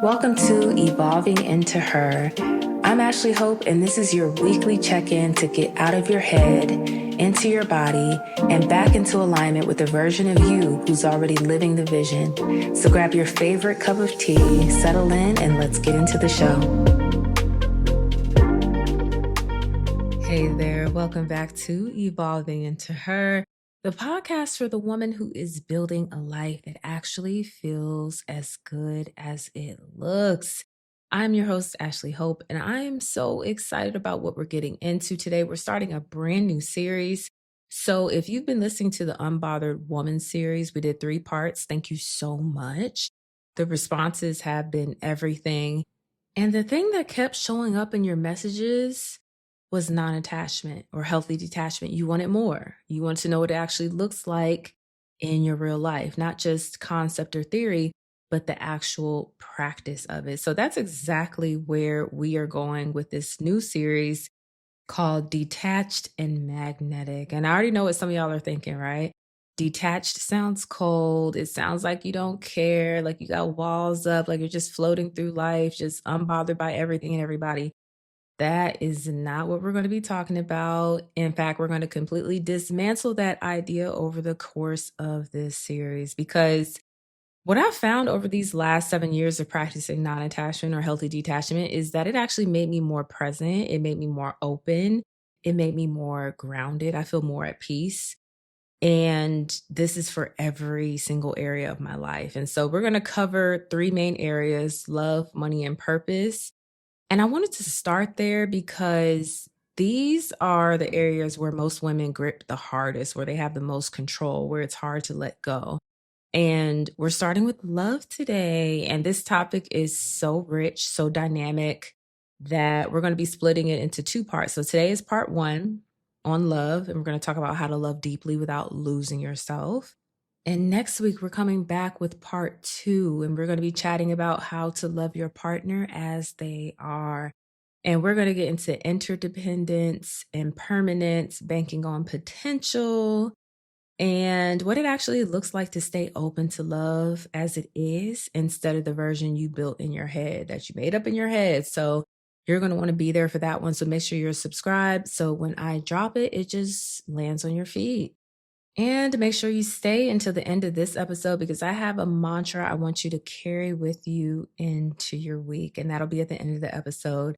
Welcome to Evolving Into Her. I'm Ashley Hope, and this is your weekly check-in to get out of your head, into your body, and back into alignment with the version of you who's already living the vision. So grab your favorite cup of tea, settle in, and let's get into the show. Hey there, welcome back to Evolving Into Her, the podcast for the woman who is building a life that actually feels as good as it looks. I'm your host, Ashley Hope, and I am so excited about what we're getting into today. We're starting a brand new series. So if you've been listening to the Unbothered Woman series, we did 3 parts. Thank you so much. The responses have been everything. And the thing that kept showing up in your messages was non-attachment or healthy detachment. You wanted more. You want to know what it actually looks like in your real life, not just concept or theory, but the actual practice of it. So that's exactly where we are going with this new series called Detached and Magnetic. And I already know what some of y'all are thinking, right? Detached sounds cold. It sounds like you don't care, like you got walls up, like you're just floating through life, just unbothered by everything and everybody. That is not what we're going to be talking about. In fact, we're going to completely dismantle that idea over the course of this series because what I've found over these last 7 years of practicing non attachment or healthy detachment is that it actually made me more present. It made me more open. It made me more grounded. I feel more at peace. And this is for every single area of my life. And so we're going to cover 3 main areas: love, money, and purpose. And I wanted to start there because these are the areas where most women grip the hardest, where they have the most control, where it's hard to let go. And we're starting with love today. And this topic is so rich, so dynamic that we're going to be splitting it into 2 parts. So today is part 1 on love, and we're going to talk about how to love deeply without losing yourself. And next week, we're coming back with part 2, and we're going to be chatting about how to love your partner as they are. And we're going to get into interdependence, impermanence, banking on potential, and what it actually looks like to stay open to love as it is instead of the version you built in your head that you made up in your head. So you're going to want to be there for that one. So make sure you're subscribed. So when I drop it, it just lands on your feed. And make sure you stay until the end of this episode because I have a mantra I want you to carry with you into your week. And that'll be at the end of the episode.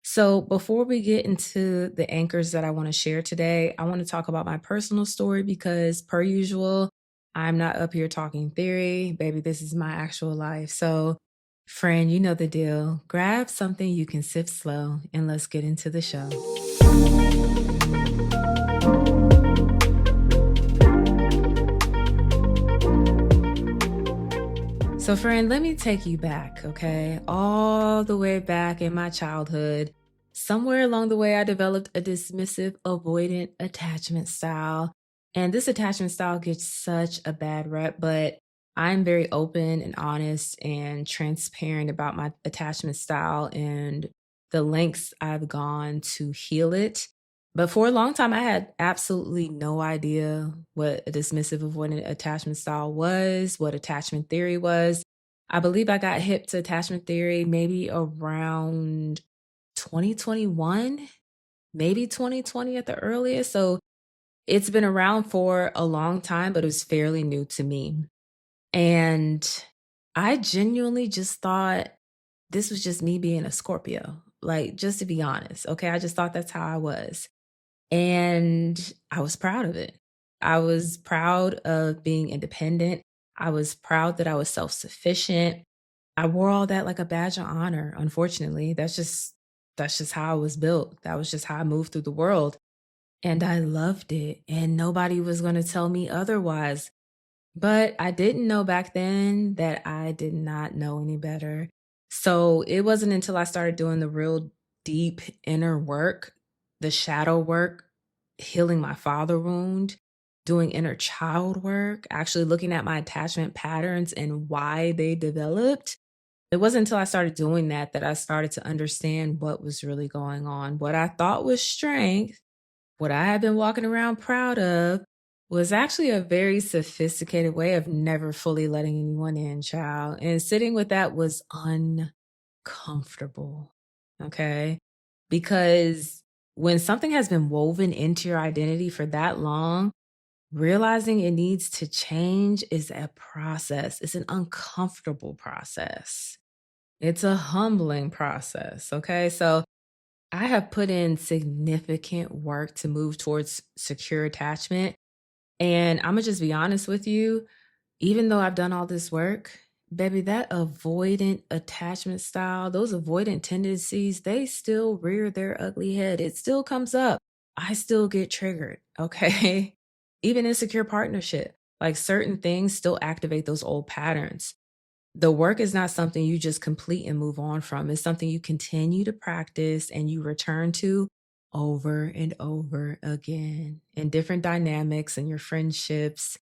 So before we get into the anchors that I want to share today, I want to talk about my personal story because per usual, I'm not up here talking theory. Baby, this is my actual life. So friend, you know the deal. Grab something you can sip slow and let's get into the show. So friend, let me take you back, okay? All the way back in my childhood. Somewhere along the way, I developed a dismissive, avoidant attachment style. And this attachment style gets such a bad rep, but I'm very open and honest and transparent about my attachment style and the lengths I've gone to heal it. But for a long time, I had absolutely no idea what a dismissive avoidant attachment style was, what attachment theory was. I believe I got hip to attachment theory maybe around 2021, maybe 2020 at the earliest. So it's been around for a long time, but it was fairly new to me. And I genuinely just thought this was just me being a Scorpio, like just to be honest. Okay. I just thought that's how I was. And I was proud of it. I was proud of being independent. I was proud that I was self-sufficient. I wore all that like a badge of honor. Unfortunately, that's just how I was built. That was just how I moved through the world. And I loved it. And nobody was going to tell me otherwise. But I didn't know back then that I did not know any better. So it wasn't until I started doing the real deep inner work, the shadow work, healing my father wound, doing inner child work, actually looking at my attachment patterns and why they developed. It wasn't until I started doing that that I started to understand what was really going on. What I thought was strength, what I had been walking around proud of, Was actually a very sophisticated way of never fully letting anyone in, child. And sitting with that was uncomfortable. Okay. Because when something has been woven into your identity for that long, realizing it needs to change is a process. It's an uncomfortable process. It's a humbling process. Okay. So I have put in significant work to move towards secure attachment. And I'm going to just be honest with you, even though I've done all this work, baby, that avoidant attachment style, those avoidant tendencies, they still rear their ugly head. It still comes up. I still get triggered. Okay. Even in secure partnership, like certain things still activate those old patterns. The work is not something you just complete and move on from. It's something you continue to practice and you return to over and over again in different dynamics and your friendships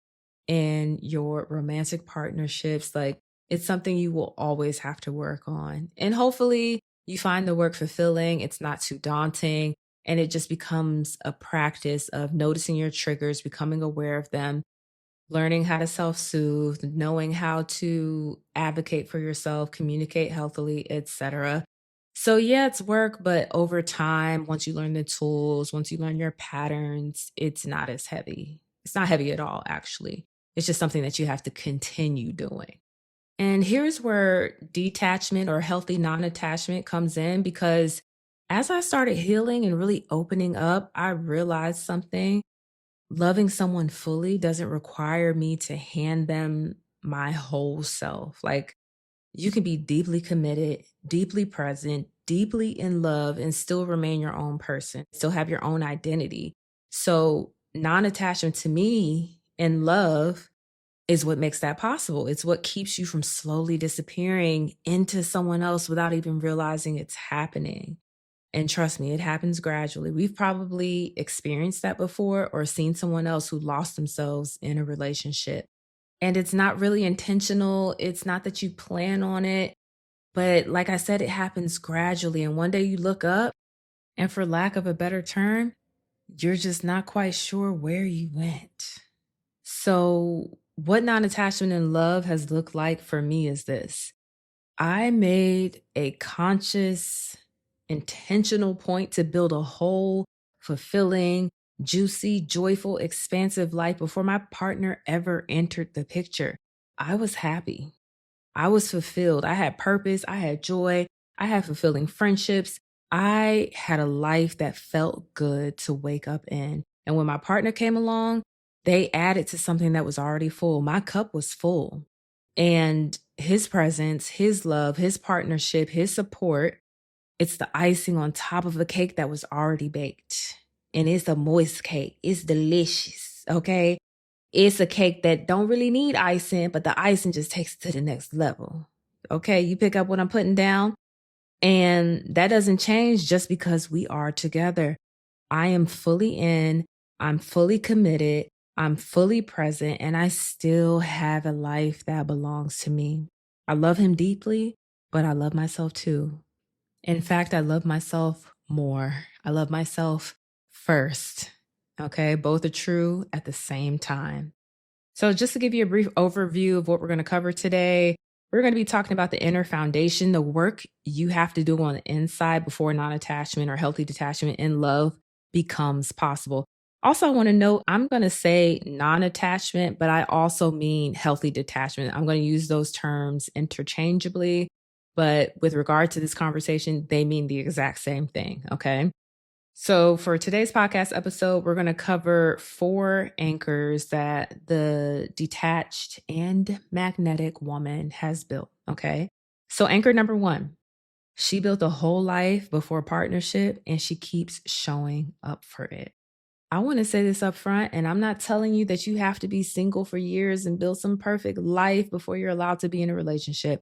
and your romantic partnerships. Like it's something you will always have to work on. And hopefully you find the work fulfilling. It's not too daunting. And it just becomes a practice of noticing your triggers, becoming aware of them, learning how to self-soothe, knowing how to advocate for yourself, communicate healthily, etc. So yeah, it's work, but over time, once you learn the tools, once you learn your patterns, it's not as heavy. It's not heavy at all, actually. It's just something that you have to continue doing. And here's where detachment or healthy non-attachment comes in because as I started healing and really opening up, I realized something. Loving someone fully doesn't require me to hand them my whole self. Like, you can be deeply committed, deeply present, deeply in love, and still remain your own person, still have your own identity. So, non attachment to me and love is what makes that possible. It's what keeps you from slowly disappearing into someone else without even realizing it's happening. And trust me, it happens gradually. We've probably experienced that before or seen someone else who lost themselves in a relationship. And it's not really intentional. It's not that you plan on it. But like I said, it happens gradually. And one day you look up, and for lack of a better term, you're just not quite sure where you went. So, what non attachment and love has looked like for me is this. I made a conscious, intentional point to build a whole, fulfilling, juicy, joyful, expansive life before my partner ever entered the picture. I was happy. I was fulfilled. I had purpose. I had joy. I had fulfilling friendships. I had a life that felt good to wake up in. And when my partner came along, they added to something that was already full. My cup was full. And his presence, his love, his partnership, his support, it's the icing on top of a cake that was already baked. And it's a moist cake. It's delicious. Okay. It's a cake that don't really need icing, but the icing just takes it to the next level. Okay, you pick up what I'm putting down, and that doesn't change just because we are together. I am fully in, I'm fully committed, I'm fully present, and I still have a life that belongs to me. I love him deeply, but I love myself too. In fact, I love myself more. I love myself first. Okay, both are true at the same time. So, just to give you a brief overview of what we're going to cover today, we're going to be talking about the inner foundation, the work you have to do on the inside before non attachment or healthy detachment in love becomes possible. Also, I want to note I'm going to say non attachment, but I also mean healthy detachment. I'm going to use those terms interchangeably, but with regard to this conversation, they mean the exact same thing. Okay. So, for today's podcast episode, we're going to cover 4 anchors that the detached and magnetic woman has built. Okay. So, anchor number 1, she built a whole life before partnership and she keeps showing up for it. I want to say this up front, and I'm not telling you that you have to be single for years and build some perfect life before you're allowed to be in a relationship.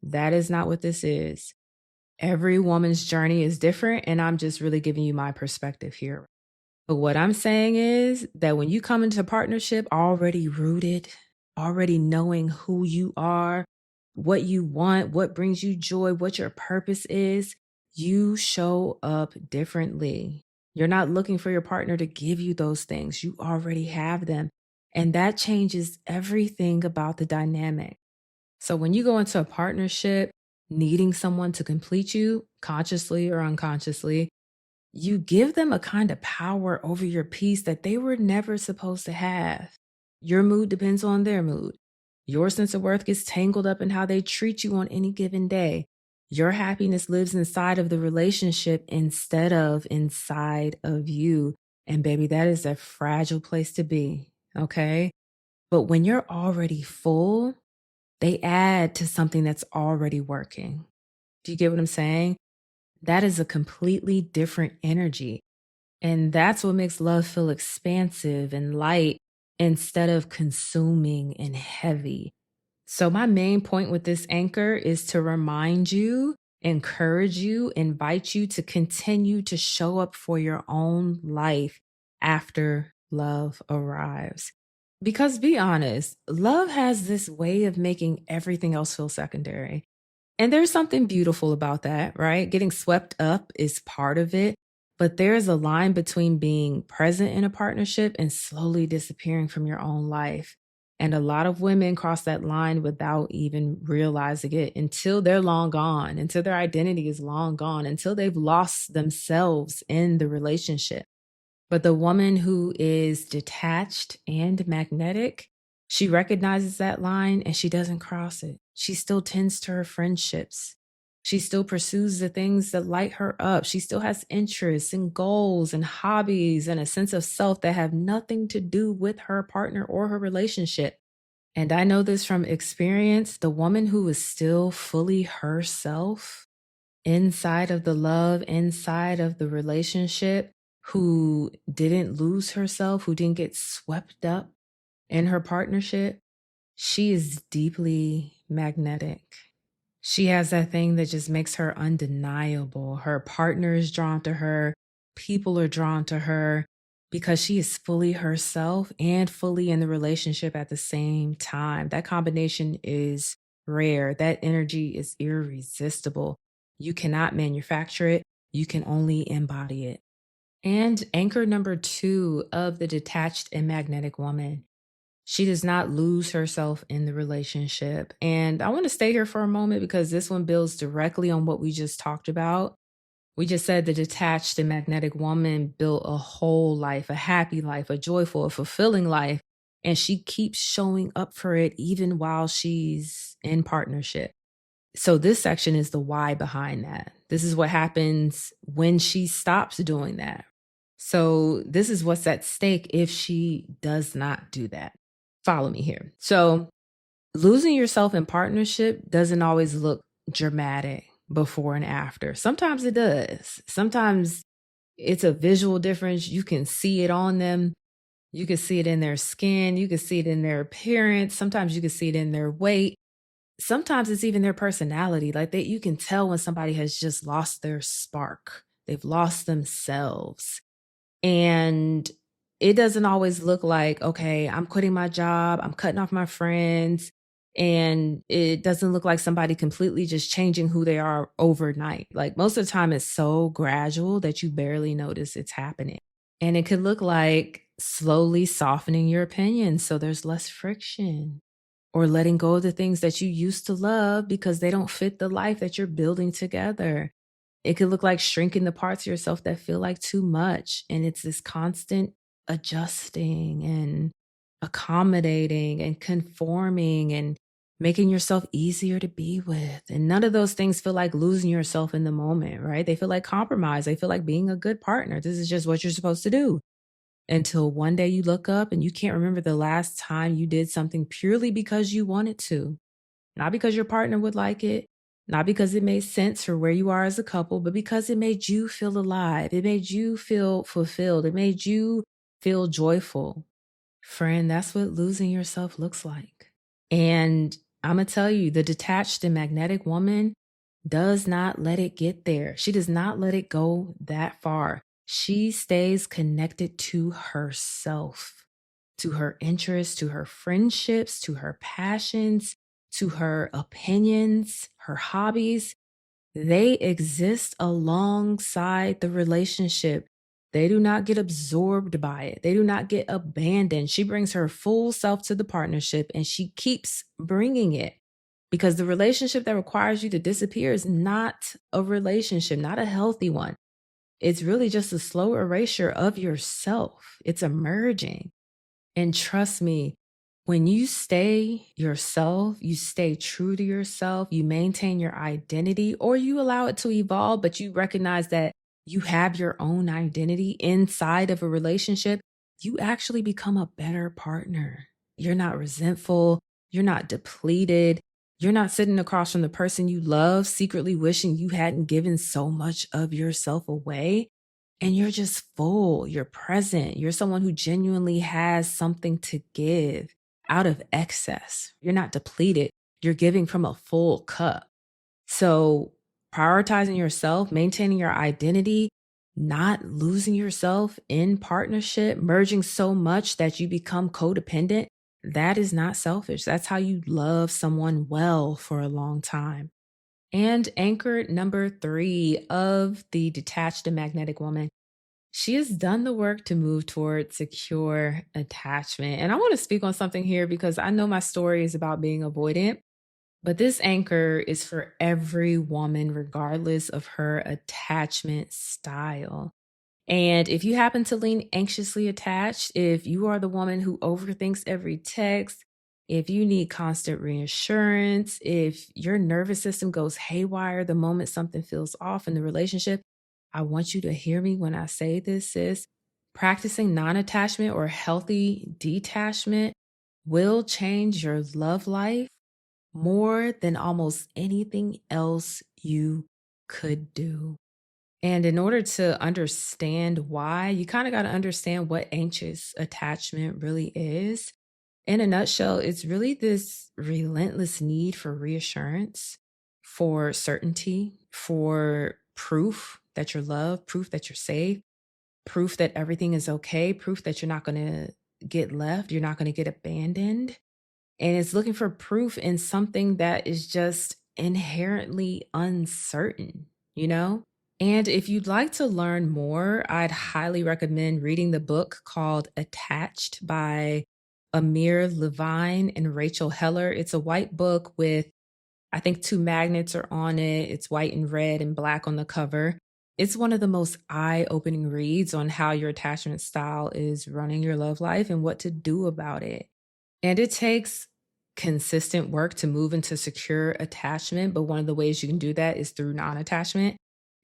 That is not what this is. Every woman's journey is different, and I'm just really giving you my perspective here. But what I'm saying is that when you come into partnership already rooted, already knowing who you are, what you want, what brings you joy, what your purpose is, you show up differently. You're not looking for your partner to give you those things. You already have them. And that changes everything about the dynamic. So when you go into a partnership, needing someone to complete you, consciously or unconsciously, you give them a kind of power over your peace that they were never supposed to have. Your mood depends on their mood. Your sense of worth gets tangled up in how they treat you on any given day. Your happiness lives inside of the relationship instead of inside of you. And baby, that is a fragile place to be. Okay. But when you're already full, they add to something that's already working. Do you get what I'm saying? That is a completely different energy. And that's what makes love feel expansive and light instead of consuming and heavy. So, my main point with this anchor is to remind you, encourage you, invite you to continue to show up for your own life after love arrives. Because be honest, love has this way of making everything else feel secondary. And there's something beautiful about that, right? Getting swept up is part of it, but there's a line between being present in a partnership and slowly disappearing from your own life. And a lot of women cross that line without even realizing it until they're long gone, until their identity is long gone, until they've lost themselves in the relationship. But the woman who is detached and magnetic, she recognizes that line and she doesn't cross it. She still tends to her friendships. She still pursues the things that light her up. She still has interests and goals and hobbies and a sense of self that have nothing to do with her partner or her relationship. And I know this from experience. The woman who is still fully herself inside of the love, inside of the relationship, who didn't lose herself, who didn't get swept up in her partnership, she is deeply magnetic. She has that thing that just makes her undeniable. Her partner is drawn to her, people are drawn to her because she is fully herself and fully in the relationship at the same time. That combination is rare. That energy is irresistible. You cannot manufacture it, you can only embody it. And anchor number two of the detached and magnetic woman, she does not lose herself in the relationship. And I want to stay here for a moment because this one builds directly on what we just talked about. We just said the detached and magnetic woman built a whole life, a happy life, a joyful, a fulfilling life. And she keeps showing up for it even while she's in partnership. So this section is the why behind that. This is what happens when she stops doing that. So this is what's at stake if she does not do that. Follow me here. So losing yourself in partnership doesn't always look dramatic before and after. Sometimes it does. Sometimes it's a visual difference. You can see it on them. You can see it in their skin. You can see it in their appearance. Sometimes you can see it in their weight. Sometimes it's even their personality. Like you can tell when somebody has just lost their spark. They've lost themselves. And it doesn't always look like, okay, I'm quitting my job, I'm cutting off my friends. And it doesn't look like somebody completely just changing who they are overnight. Like most of the time, it's so gradual that you barely notice it's happening. And it could look like slowly softening your opinion so there's less friction, or letting go of the things that you used to love because they don't fit the life that you're building together. It could look like shrinking the parts of yourself that feel like too much. And it's this constant adjusting and accommodating and conforming and making yourself easier to be with. And none of those things feel like losing yourself in the moment, right? They feel like compromise. They feel like being a good partner. This is just what you're supposed to do. Until one day you look up and you can't remember the last time you did something purely because you wanted to. Not because your partner would like it, not because it made sense for where you are as a couple, but because it made you feel alive. It made you feel fulfilled. It made you feel joyful. Friend, that's what losing yourself looks like. And I'm going to tell you, the detached and magnetic woman does not let it get there. She does not let it go that far. She stays connected to herself, to her interests, to her friendships, to her passions, to her opinions, her hobbies. They exist alongside the relationship. They do not get absorbed by it. They do not get abandoned. She brings her full self to the partnership and she keeps bringing it because the relationship that requires you to disappear is not a relationship, not a healthy one. It's really just a slow erasure of yourself. It's emerging. And trust me, when you stay yourself, you stay true to yourself, you maintain your identity, or you allow it to evolve, but you recognize that you have your own identity inside of a relationship, you actually become a better partner. You're not resentful, you're not depleted, you're not sitting across from the person you love, secretly wishing you hadn't given so much of yourself away. And you're just full, you're present, you're someone who genuinely has something to give out of excess. You're not depleted, you're giving from a full cup. So, prioritizing yourself, maintaining your identity, not losing yourself in partnership, merging so much that you become codependent, that is not selfish. That's how you love someone well for a long time. And anchor number 3 of the Detached and Magnetic Woman, she has done the work to move toward secure attachment. And I want to speak on something here because I know my story is about being avoidant, but this anchor is for every woman, regardless of her attachment style. And if you happen to lean anxiously attached, if you are the woman who overthinks every text, if you need constant reassurance, if your nervous system goes haywire the moment something feels off in the relationship, I want you to hear me when I say this, sis. Practicing non attachment or healthy detachment will change your love life more than almost anything else you could do. And in order to understand why, you kind of got to understand what anxious attachment really is. In a nutshell, it's really this relentless need for reassurance, for certainty, for proof that you're loved, proof that you're safe, proof that everything is okay, proof that you're not going to get left, you're not going to get abandoned. And it's looking for proof in something that is just inherently uncertain, you know? And if you'd like to learn more, I'd highly recommend reading the book called Attached by Amir Levine and Rachel Heller. It's a white book with, I think, two magnets are on it. It's white and red and black on the cover. It's one of the most eye opening reads on how your attachment style is running your love life and what to do about it. And it takes consistent work to move into secure attachment. But one of the ways you can do that is through non attachment.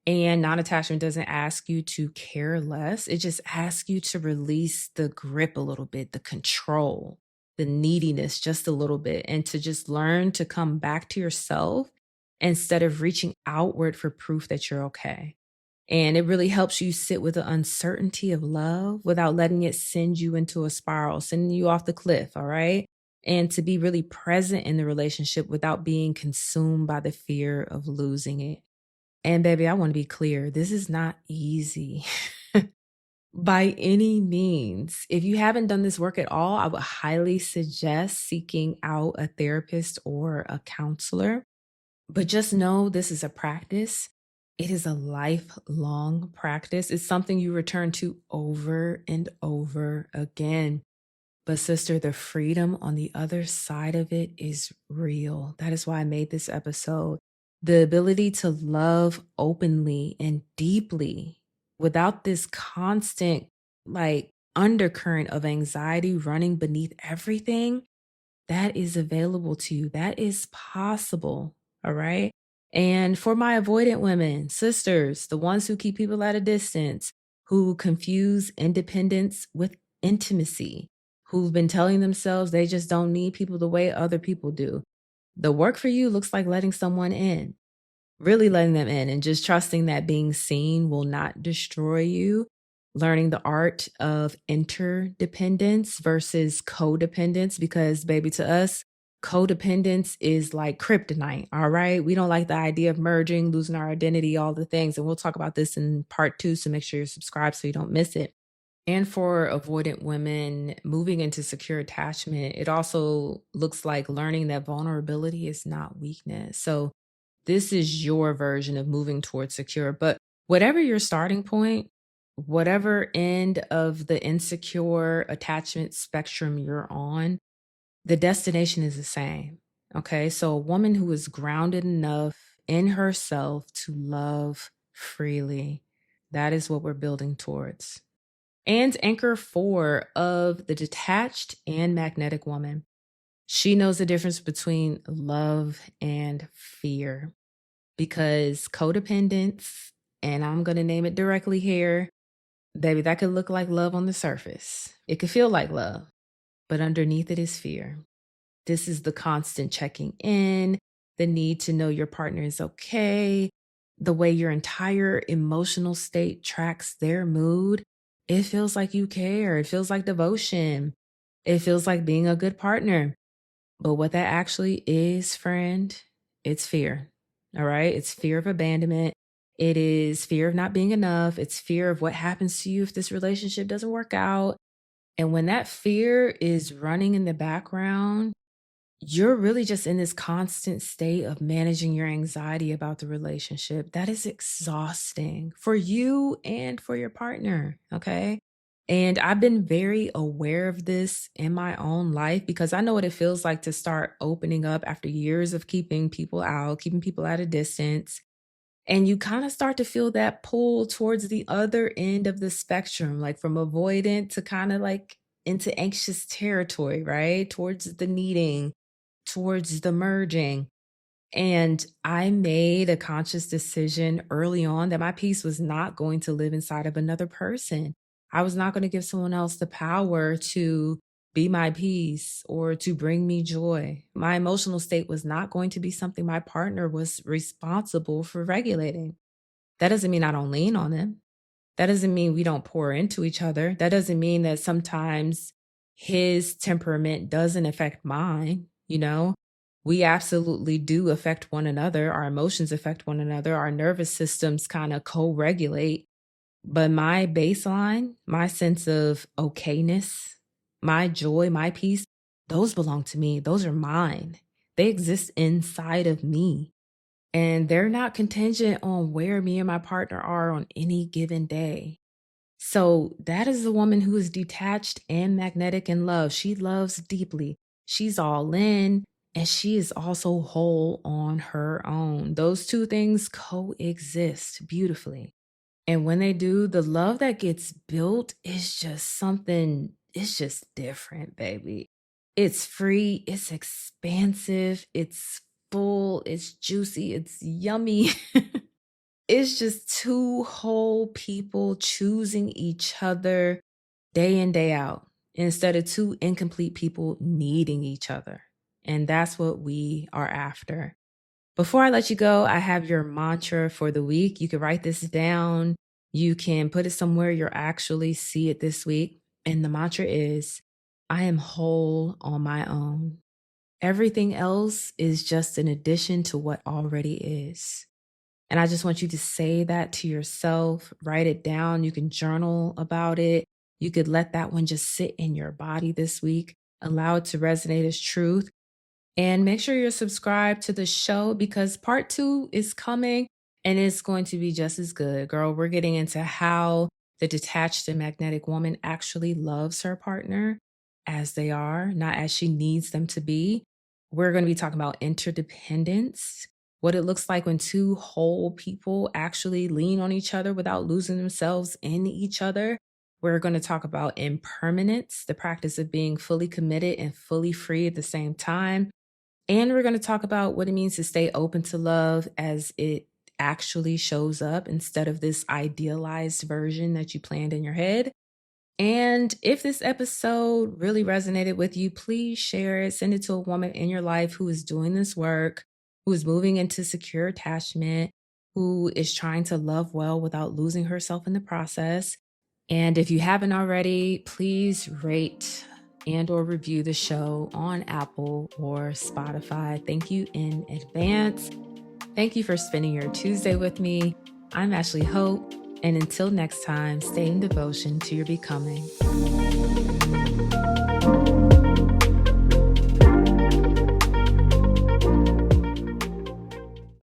And non attachment doesn't ask you to care less, it just asks you to release the grip a little bit, the control, the neediness just a little bit, and to just learn to come back to yourself instead of reaching outward for proof that you're okay. And it really helps you sit with the uncertainty of love without letting it send you into a spiral, sending you off the cliff. All right. And to be really present in the relationship without being consumed by the fear of losing it. And baby, I want to be clear, this is not easy by any means. If you haven't done this work at all, I would highly suggest seeking out a therapist or a counselor. But just know this is a practice. It is a lifelong practice. It's something you return to over and over again. But, sister, the freedom on the other side of it is real. That is why I made this episode. The ability to love openly and deeply without this constant, undercurrent of anxiety running beneath everything, that is available to you. That is possible. All right. And for my avoidant women, sisters, the ones who keep people at a distance, who confuse independence with intimacy, who've been telling themselves they just don't need people the way other people do. The work for you looks like letting someone in, really letting them in and just trusting that being seen will not destroy you. Learning the art of interdependence versus codependence, because baby, to us, codependence is like kryptonite. All right. We don't like the idea of merging, losing our identity, all the things. And we'll talk about this in part 2. So make sure you're subscribed so you don't miss it. And for avoidant women moving into secure attachment, it also looks like learning that vulnerability is not weakness. So this is your version of moving towards secure. But whatever your starting point, whatever end of the insecure attachment spectrum you're on, the destination is the same. Okay. So a woman who is grounded enough in herself to love freely, that is what we're building towards. And anchor 4 of the Detached and Magnetic Woman. She knows the difference between love and fear because codependence, and I'm going to name it directly here, baby, that could look like love on the surface. It could feel like love, but underneath it is fear. This is the constant checking in, the need to know your partner is okay, the way your entire emotional state tracks their mood. It feels like you care. It feels like devotion. It feels like being a good partner. But what that actually is, friend, it's fear. All right. It's fear of abandonment. It is fear of not being enough. It's fear of what happens to you if this relationship doesn't work out. And when that fear is running in the background, you're really just in this constant state of managing your anxiety about the relationship. That is exhausting for you and for your partner. Okay. And I've been very aware of this in my own life because I know what it feels like to start opening up after years of keeping people out, keeping people at a distance. And you kind of start to feel that pull towards the other end of the spectrum, like from avoidant to kind of like into anxious territory, right? Towards the needing, towards the merging. And I made a conscious decision early on that my peace was not going to live inside of another person. I was not going to give someone else the power to be my peace or to bring me joy. My emotional state was not going to be something my partner was responsible for regulating. That doesn't mean I don't lean on them. That doesn't mean we don't pour into each other. That doesn't mean that sometimes his temperament doesn't affect mine. We absolutely do affect one another. Our emotions affect one another. Our nervous systems kind of co regulate. But my baseline, my sense of okayness, my joy, my peace, those belong to me. Those are mine. They exist inside of me. And they're not contingent on where me and my partner are on any given day. So that is the woman who is detached and magnetic in love. She loves deeply. She's all in, and she is also whole on her own. Those two things coexist beautifully. And when they do, the love that gets built is just something, it's just different, baby. It's free, it's expansive, it's full, it's juicy, it's yummy. It's just two whole people choosing each other day in, day out, instead of two incomplete people needing each other. And that's what we are after. Before I let you go, I have your mantra for the week. You can write this down. You can put it somewhere you'll actually see it this week. And the mantra is I am whole on my own. Everything else is just an addition to what already is. And I just want you to say that to yourself, write it down. You can journal about it. You could let that one just sit in your body this week, allow it to resonate as truth. And make sure you're subscribed to the show because part 2 is coming and it's going to be just as good. Girl, we're getting into how the detached and magnetic woman actually loves her partner as they are, not as she needs them to be. We're going to be talking about interdependence, what it looks like when two whole people actually lean on each other without losing themselves in each other. We're going to talk about impermanence, the practice of being fully committed and fully free at the same time. And we're going to talk about what it means to stay open to love as it actually shows up instead of this idealized version that you planned in your head. And if this episode really resonated with you, please share it. Send it to a woman in your life who is doing this work, who is moving into secure attachment, who is trying to love well without losing herself in the process. And if you haven't already, please rate and or review the show on Apple or Spotify. Thank you in advance. Thank you for spending your Tuesday with me. I'm Ashley Hope. And until next time, stay in devotion to your becoming.